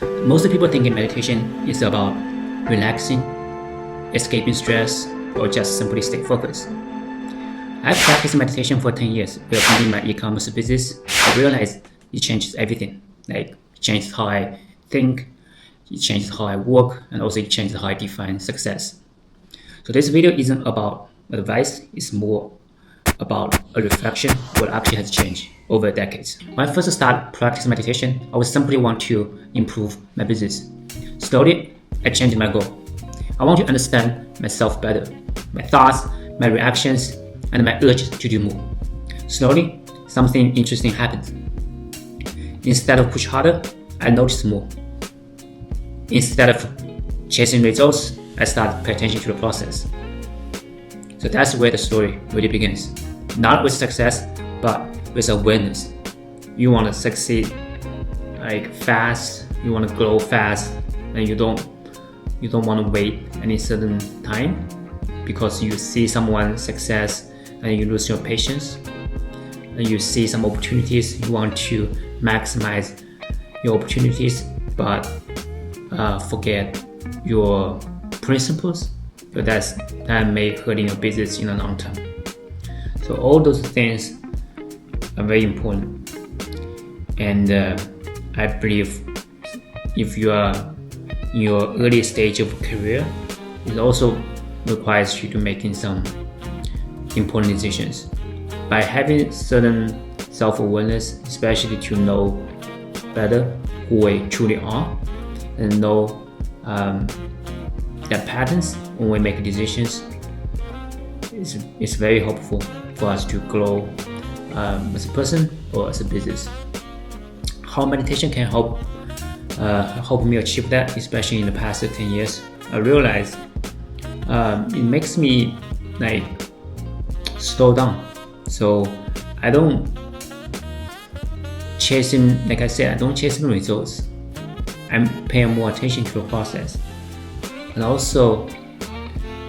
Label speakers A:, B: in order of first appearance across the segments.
A: Most people think meditation is about relaxing, escaping stress, or just simply stay focused. I've practiced meditation for 10 years building my e-commerce business. I realized it changes everything. Like, it changes how I think, it changes how I work, and also it changes how I define success. So this video isn't about advice, it's more about a reflection what actually has changed over decades. When I first started practicing meditation, I would simply want to improve my business. Slowly, I changed my goal. I want to understand myself better, my thoughts, my reactions, and my urge to do more. Slowly, something interesting happened. Instead of push harder, I noticed more. Instead of chasing results, I started paying attention to the process. So that's where the story really begins. Not with success, but with awareness. You want to succeed fast, you want to grow fast, and you don't want to wait any certain time because you see someone's success and you lose your patience, and you see some opportunities, you want to maximize your opportunities, but forget your principles. So that may hurt your business in the long term. So all those things are very important, and I believe if you are in your early stage of career, it also requires you to making some important decisions. By having certain self-awareness, especially to know better who we truly are and know their patterns when we make decisions, it's very helpful for us to grow as a person or as a business. How meditation can help me achieve that, especially in the past 10 years, I realized it makes me slow down. So I don't chasing, like I said, I don't chase the results. I'm paying more attention to the process. And also,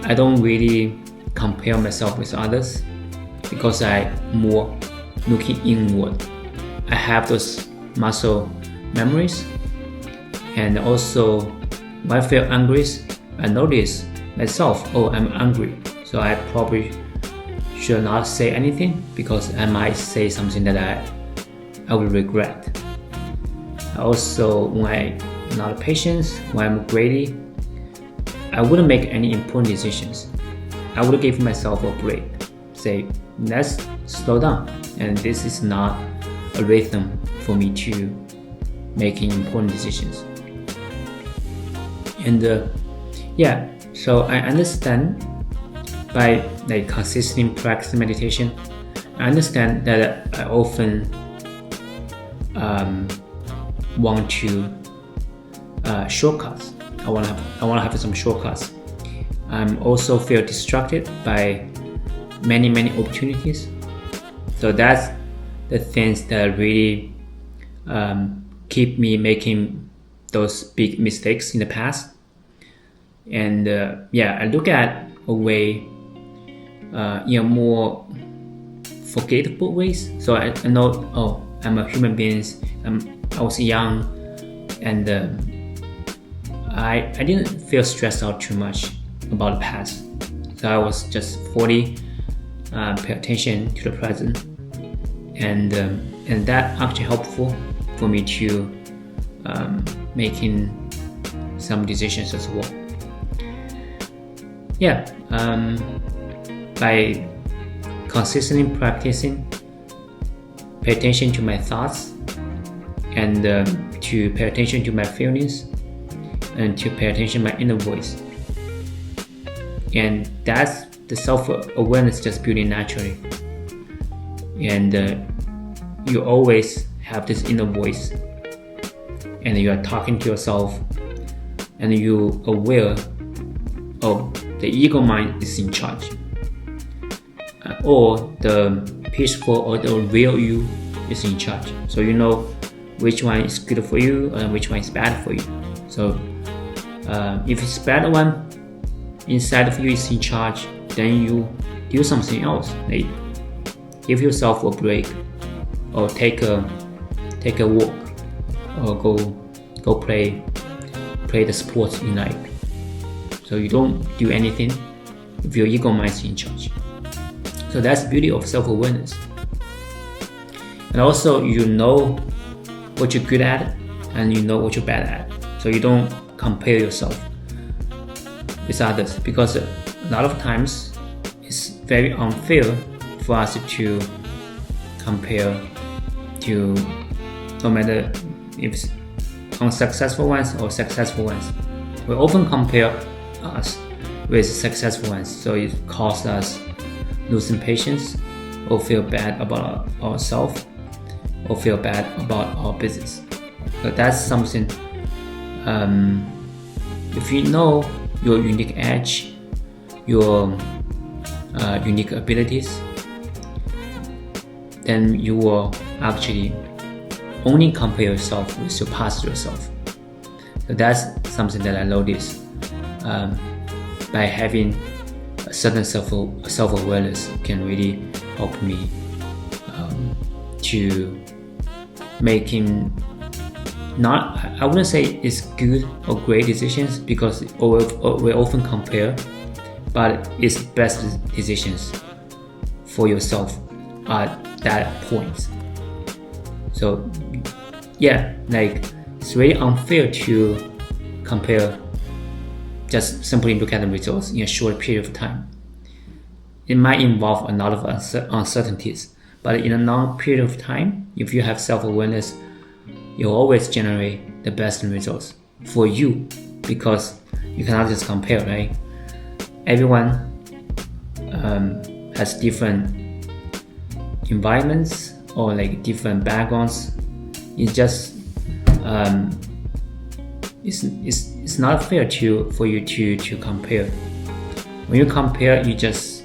A: I don't really compare myself with others because I'm more looking inward. I have those muscle memories, and also when I feel angry, I notice myself, oh, I'm angry, so I probably should not say anything because I might say something that I will regret. Also, when I'm not patient, when I'm greedy, I wouldn't make any important decisions. I would give myself a break. Say, let's slow down. And this is not a rhythm for me to making important decisions. And so I understand by consistently practicing meditation, I understand that I often want to shortcuts. I want to have some shortcuts. I'm also feel distracted by many opportunities. So that's the things that really keep me making those big mistakes in the past. And I look at a way in a more forgettable ways. So I know, oh, I'm a human being. I was young, and I didn't feel stressed out too much about the past. So I was just fully pay attention to the present, and that actually helpful for me to making some decisions as well. By consistently practicing, pay attention to my thoughts, and to pay attention to my feelings, and to pay attention to my inner voice. And that's the self-awareness just building naturally. And you always have this inner voice, and you are talking to yourself, and you aware of the ego mind is in charge, or the peaceful or the real you is in charge. So you know which one is good for you and which one is bad for you. So if it's bad one inside of you is in charge, then you do something else. Like give yourself a break, or take a walk, or go go play the sports you like. So you don't do anything if your ego mind is in charge. So that's the beauty of self-awareness. And also you know what you're good at and you know what you're bad at. So you don't compare yourself with others, because a lot of times it's very unfair for us to compare to, no matter if it's unsuccessful ones or successful ones. We often compare us with successful ones, so it causes us losing patience or feel bad about ourselves or feel bad about our business. So that's something, if you know your unique edge, your unique abilities, then you will actually only compare yourself with your past yourself. So that's something that I noticed. By having a certain self-awareness can really help me to making, not, I wouldn't say it's good or great decisions, because we often compare, but it's best decisions for yourself at that point. So yeah, like it's really unfair to compare, just simply look at the results in a short period of time. It might involve a lot of uncertainties, but in a long period of time, if you have self-awareness, you'll always generate the best results for you, because you cannot just compare, right? Everyone has different environments or like different backgrounds. It's just it's not fair for you to compare. When you compare, you just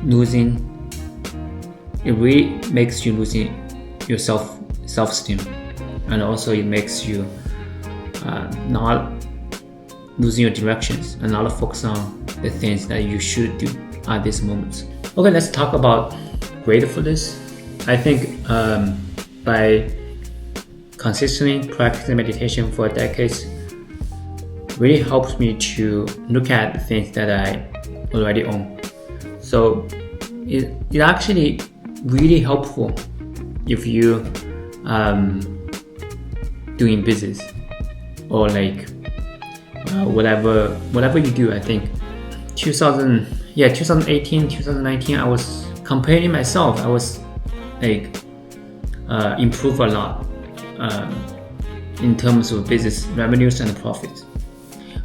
A: losing. It really makes you losing your self-esteem, and also it makes you not losing your directions and not focus on the things that you should do at this moment. Okay, let's talk about gratefulness. I think by consistently practicing meditation for decades really helps me to look at the things that I already own. So it actually really helpful if you doing business or like whatever you do. I think 2018, 2019, I was comparing myself. I was like improve a lot in terms of business revenues and profits.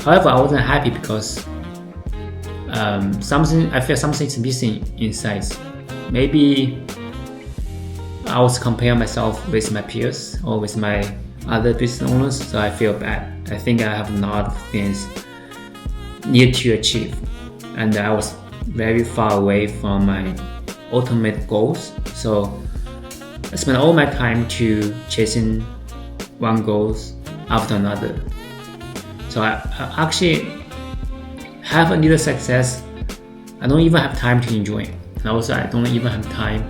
A: However, I wasn't happy because I feel something's missing inside. Maybe I was comparing myself with my peers or with my other business owners, so I feel bad. I think I have a lot of things need to achieve, and I was very far away from my ultimate goals. So I spent all my time to chasing one goals after another. So I actually have a little success. I don't even have time to enjoy it, and also I don't even have time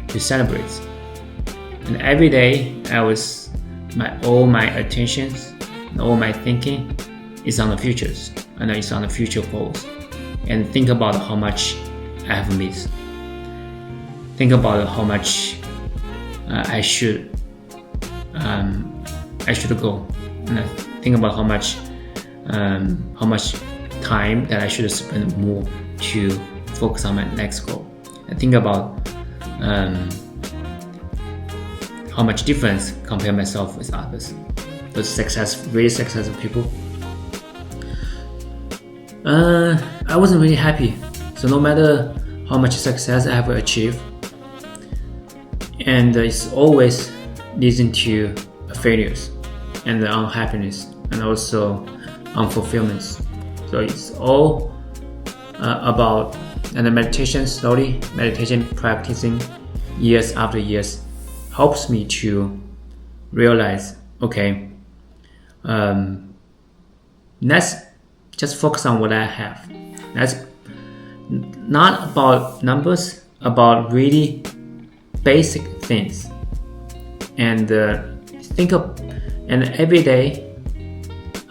A: to celebrate. And every day all my attentions and all my thinking is on the futures, and it's on the future goals, and think about how much I have missed. Think about how much I should go, and I think about how much time that I should spend more to focus on my next goal. I think about how much difference compare myself with others, those really successful people. I wasn't really happy. So no matter how much success I have achieved, and it's always leading to failures and unhappiness and also unfulfillment. So it's all about, and the meditation practicing years after years helps me to realize, okay, let's just focus on what I have. That's not about numbers, about really basic things. And And every day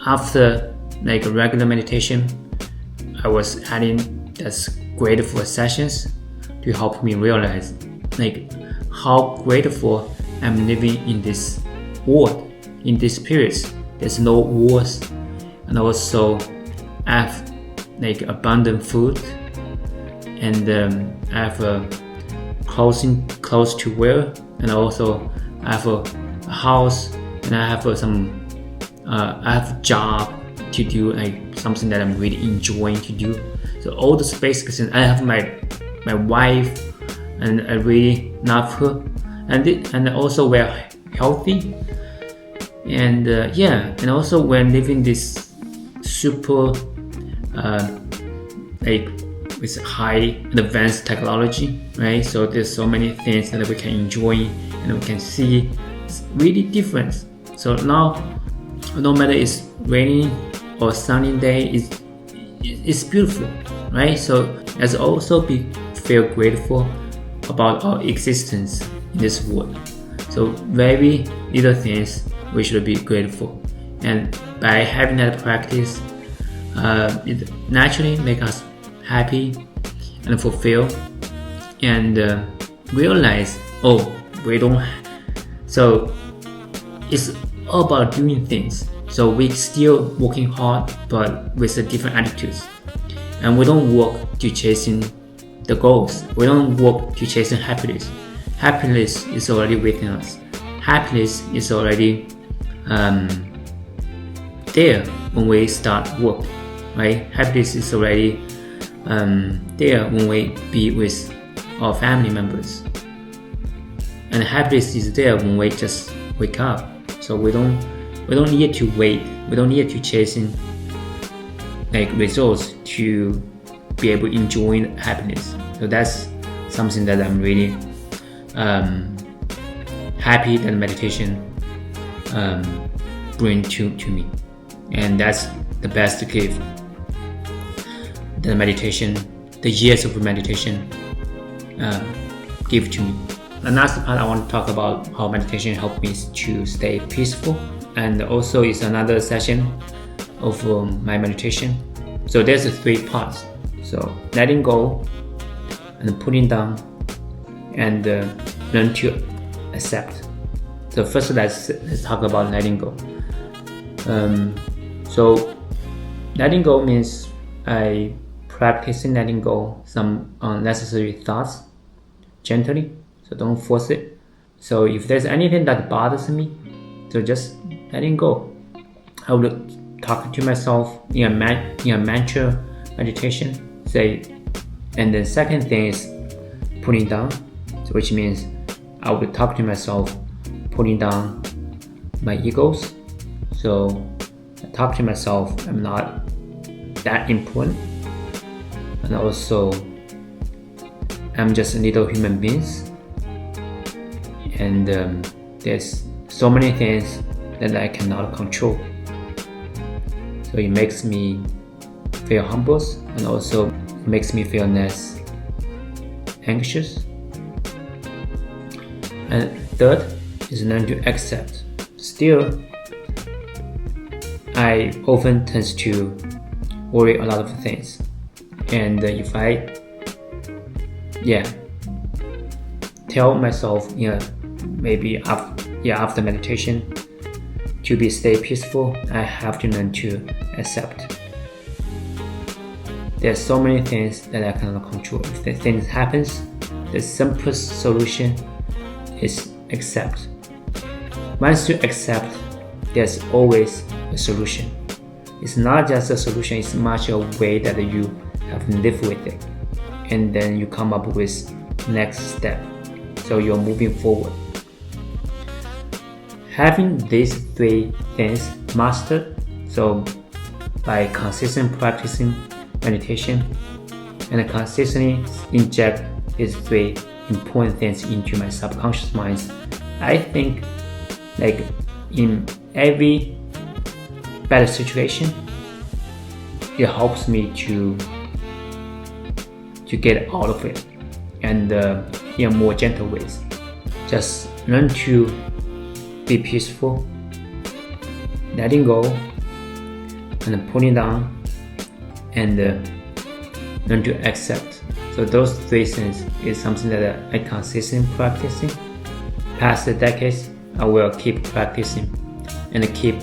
A: after like regular meditation, I was adding these grateful sessions to help me realize like how grateful I'm living in this world, in this period. There's no wars, and also I have like abundant food, and I have clothes to wear, and also I have a house, and I have I have a job to do, like something that I'm really enjoying to do. So all those basic things. I have my wife, and I really love her, and also we're healthy, and and also we're living this super like with high advanced technology, right? So there's so many things that we can enjoy and we can see. It's really different. So now, no matter it's raining or sunny day, it's beautiful, right? So let's also feel grateful about our existence in this world. So very little things we should be grateful, and by having that practice, it naturally makes us happy and fulfilled, and realize, oh, we don't. So it's all about doing things. So we still working hard, but with a different attitudes, and we don't work to chasing the goals. We don't work to chasing happiness. Happiness is already within us. Happiness is already there when we start work, right? Happiness is already there when we be with our family members, and happiness is there when we just wake up. So we don't need to wait. We don't need to chasing like results to be able to enjoy happiness. So that's something that I'm really happy that meditation bring to me, and that's the best gift that meditation, the years of meditation give to me. The last part I want to talk about how meditation helped me to stay peaceful, and also is another session of my meditation. So there's 3 parts. So letting go, and putting down, and learn to accept. So first let's talk about letting go. So letting go means I practicing letting go some unnecessary thoughts gently. So don't force it. So if there's anything that bothers me, so just letting go. I would talk to myself in a mantra meditation, say, and the second thing is putting down, which means I would talk to myself, putting down my egos. So I talk to myself, I'm not that important, and also I'm just a little human being, and there's so many things that I cannot control. So it makes me feel humble, and also makes me feel less anxious. And third is learn to accept. Still, I often tend to worry a lot of things, and if I tell myself maybe after meditation to stay peaceful, I have to learn to accept. There's so many things that I cannot control. If the things happens, the simplest solution is accept. Once you accept, there's always a solution. It's not just a solution, it's much a way that you have lived with it, and then you come up with next step. So you're moving forward. Having these 3 things mastered, so by consistent practicing meditation and consistently inject these 3 important things into my subconscious mind, I think like in every bad situation, it helps me to get out of it, and in more gentle ways. Just learn to be peaceful, letting go, and pulling down, and learn to accept. So those three things is something that I consistently practicing. Past the decades, I will keep practicing and keep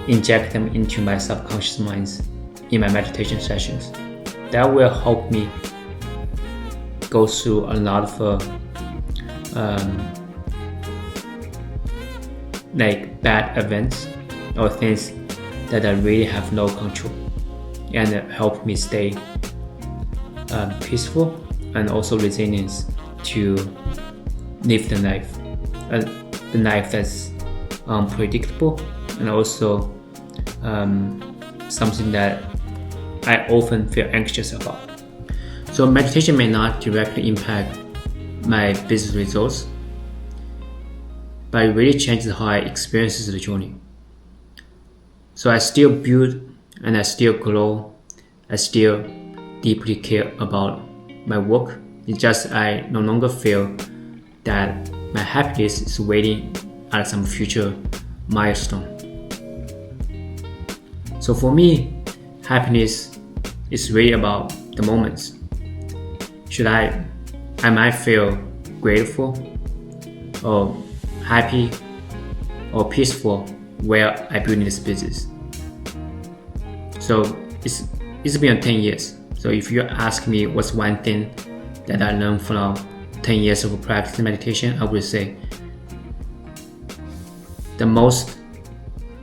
A: inject them into my subconscious minds in my meditation sessions. That will help me go through a lot of like bad events or things that I really have no control, and help me stay peaceful and also resilience to live the life that's unpredictable, and also something that I often feel anxious about. So meditation may not directly impact my business results, but it really changes how I experience the journey. So I still build and I still grow. I still deeply care about my work. It's just I no longer feel that my happiness is waiting at some future milestone. So for me, happiness is really about the moments. I might feel grateful or happy or peaceful where I build this business. So it's been 10 years. So if you ask me what's one thing that I learned from 10 years of practicing meditation, I would say the most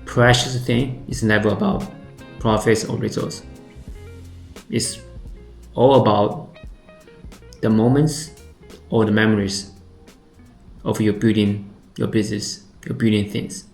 A: precious thing is never about profits or results. It's all about the moments or the memories of you building your business, you're building things.